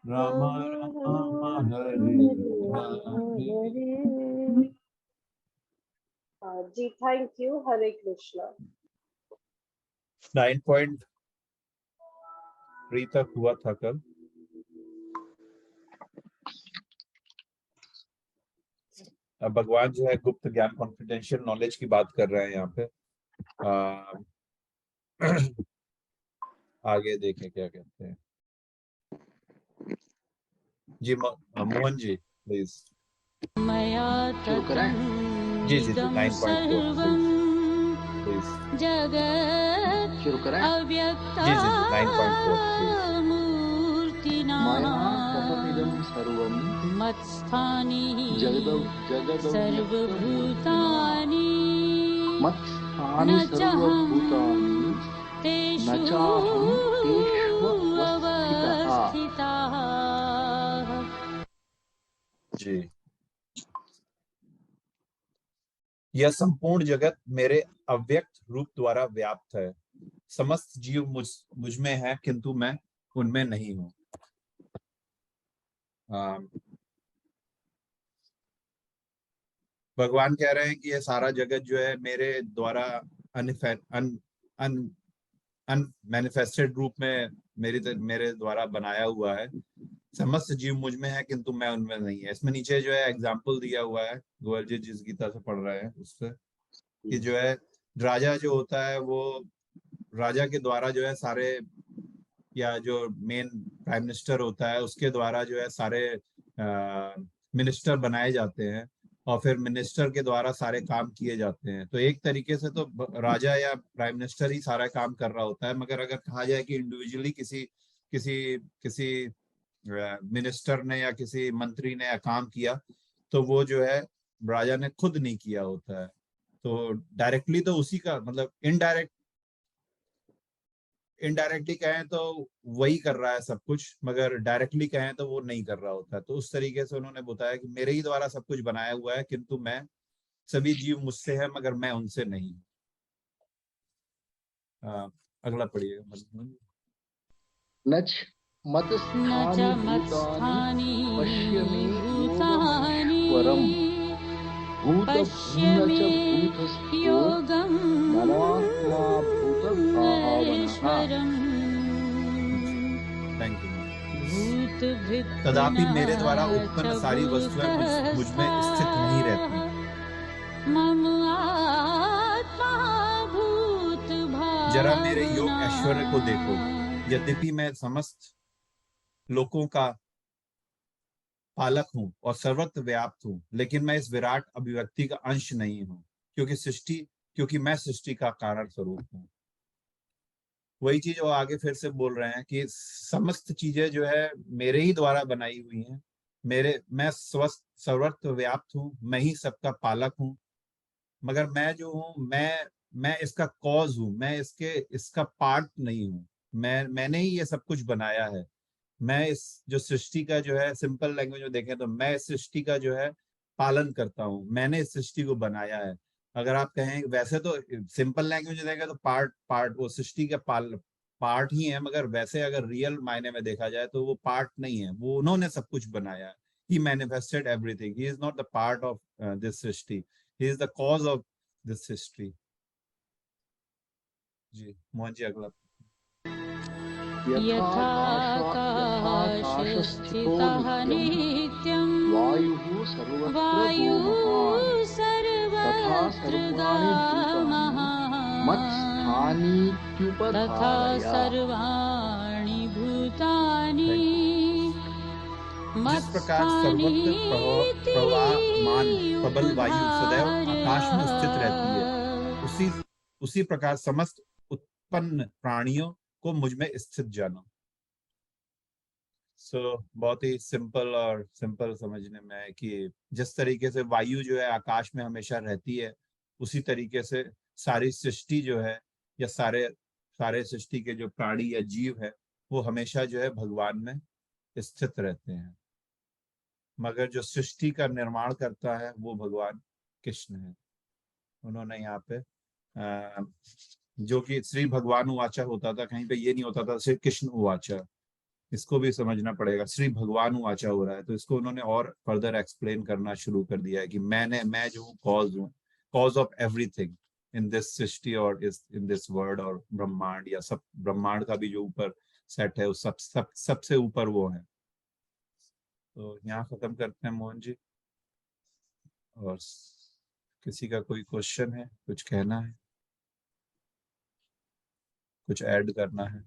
राम राम हरे हरे। जी thank you. Hare Krishna. 9.3 तक हुआ था कल। अब भगवान जो है गुप्त ज्ञान कॉन्फिडेंशियल नॉलेज की बात कर रहे हैं यहाँ पे। आगे देखें क्या कहते हैं। जी मोहन जी प्लीज। शुरू करें? जी जी जी 9.4 प्लीज जगत् शुरू करें। अव्यक्ता जी जी जी 9.4 प्लीज। मूर्तिना मया ततमिदं सर्वं मत्स्थानि जगदव्यक्तमूर्तिना सर्वभूतानि मत्स्थानि न सर्वभूतानि चाहं तेषु न चाहं तेष्वस्थितः। अवस्थितः। जी यह संपूर्ण जगत मेरे अव्यक्त रूप द्वारा व्याप्त है। समस्त जीव मुझ में है किंतु मैं उनमें नहीं हूँ। भगवान कह रहे हैं कि ये सारा जगत जो है मेरे द्वारा अनमैनिफेस्टेड रूप में मेरे द्वारा बनाया हुआ है। समस्त जीव मुझ में है किंतु मैं उनमें नहीं है। इसमें नीचे जो है एग्जाम्पल दिया हुआ है, गोयल जी जिस गीता से पढ़ रहे हैं उससे, कि जो है राजा जो होता है वो राजा के द्वारा जो है सारे, या जो मेन प्राइम मिनिस्टर होता है उसके द्वारा जो है सारे मिनिस्टर बनाए जाते हैं और फिर मिनिस्टर के द्वारा सारे काम किए जाते हैं। तो एक तरीके से तो राजा या प्राइम मिनिस्टर ही सारा काम कर रहा होता है, मगर अगर कहा जाए कि इंडिविजुअली किसी किसी किसी मिनिस्टर ने या किसी मंत्री ने काम किया तो वो जो है राजा ने खुद नहीं किया होता है। तो डायरेक्टली तो उसी का मतलब इनडायरेक्टली कहें तो वही कर रहा है सब कुछ, मगर डायरेक्टली कहें तो वो नहीं कर रहा होता है। तो उस तरीके से उन्होंने बताया कि मेरे ही द्वारा सब कुछ बनाया हुआ है किंतु मैं, सभी जीव मुझसे है मगर मैं उनसे नहीं। अगला पढ़िएगा। न च न च मत्स्थानि भूतानि मत्स्थानि पश्य मे भूतानि योगमैश्वरम् पश्य भूतभन्न मे च भूतस्थो योगम् ममात्मा भूतभावनः। Thank you. तदापि मेरे द्वारा भूतभृत्तिना उत्पन्न च सारी वस्तुएं मुझ में स्थित नहीं रहती। मम आत्मा जरा मेरे योग भूतभावना। ऐश्वर्य को देखो। यद्यपि मैं समस्त लोकों का पालक हूँ और सर्वत्र व्याप्त हूँ, लेकिन मैं इस विराट अभिव्यक्ति का अंश नहीं हूँ, क्योंकि मैं सृष्टि का कारण स्वरूप हूँ। वही चीज वो आगे फिर से बोल रहे हैं कि समस्त चीजें जो है मेरे ही द्वारा बनाई हुई हैं। मैं स्वस्थ सर्वत्र व्याप्त हूँ, मैं ही सबका पालक हूँ, मगर मैं जो हूँ मैं इसका कॉज हूँ, मैं इसका पार्ट नहीं हूँ। मैंने ही ये सब कुछ बनाया है। मैं इस जो सृष्टि का जो है, सिंपल लैंग्वेज में देखें तो मैं इस सृष्टि का जो है पालन करता हूँ, मैंने इस सृष्टि को बनाया है। अगर आप कहें वैसे तो सिंपल लैंग्वेज में देखें तो पार्ट पार्ट वो सृष्टि का पार्ट ही है, मगर वैसे अगर रियल मायने में देखा जाए तो वो पार्ट नहीं है, वो उन्होंने सब कुछ बनाया है। He manifested everything, he is not the part of this सृष्टि, he is the cause of this history. जी मोहन जी अगला। यथाकाशस्थितो यथाकाशस्थितः नित्यं नित्यं वायुः सर्वत्र वायुः भूमहान् तथा सर्वत्र सर्वाणि भूतानि गामः तथा मत्स्थानीत्युपधारय। सर्वाणि भूतानि जिस प्रकार सर्वत्र मत्स्थानीति प्रवाहमान प्रबल वायु सदैव उपधारय। आकाश में स्थित रहती है, उसी उसी प्रकार समस्त उत्पन्न प्राणियों को मुझ में स्थित जानो। बहुत ही सिंपल समझने में है कि जिस तरीके से वायु जो है आकाश में हमेशा रहती है, उसी तरीके से सारी सृष्टि जो है, या सारे सारे सृष्टि के जो प्राणी या जीव है, वो हमेशा जो है भगवान में स्थित रहते हैं। मगर जो सृष्टि का निर्माण करता है वो भगवान कृष्ण है। उन्होंने यहाँ पे जो कि श्री भगवान उवाचा होता था, कहीं पे ये नहीं होता था श्री कृष्ण उवाचा। इसको भी समझना पड़ेगा। श्री भगवान वाचा हो रहा है, तो इसको उन्होंने और फर्दर एक्सप्लेन करना शुरू कर दिया है कि मैं जो कॉज हूँ, cause of everything in this सृष्टि और इस इन दिस वर्ल्ड और ब्रह्मांड, या सब ब्रह्मांड का भी जो ऊपर सेट है, उस सबसे ऊपर वो है। तो यहाँ खत्म करते हैं मोहन जी। और किसी का कोई क्वेश्चन है, कुछ कहना है, कुछ ऐड करना है?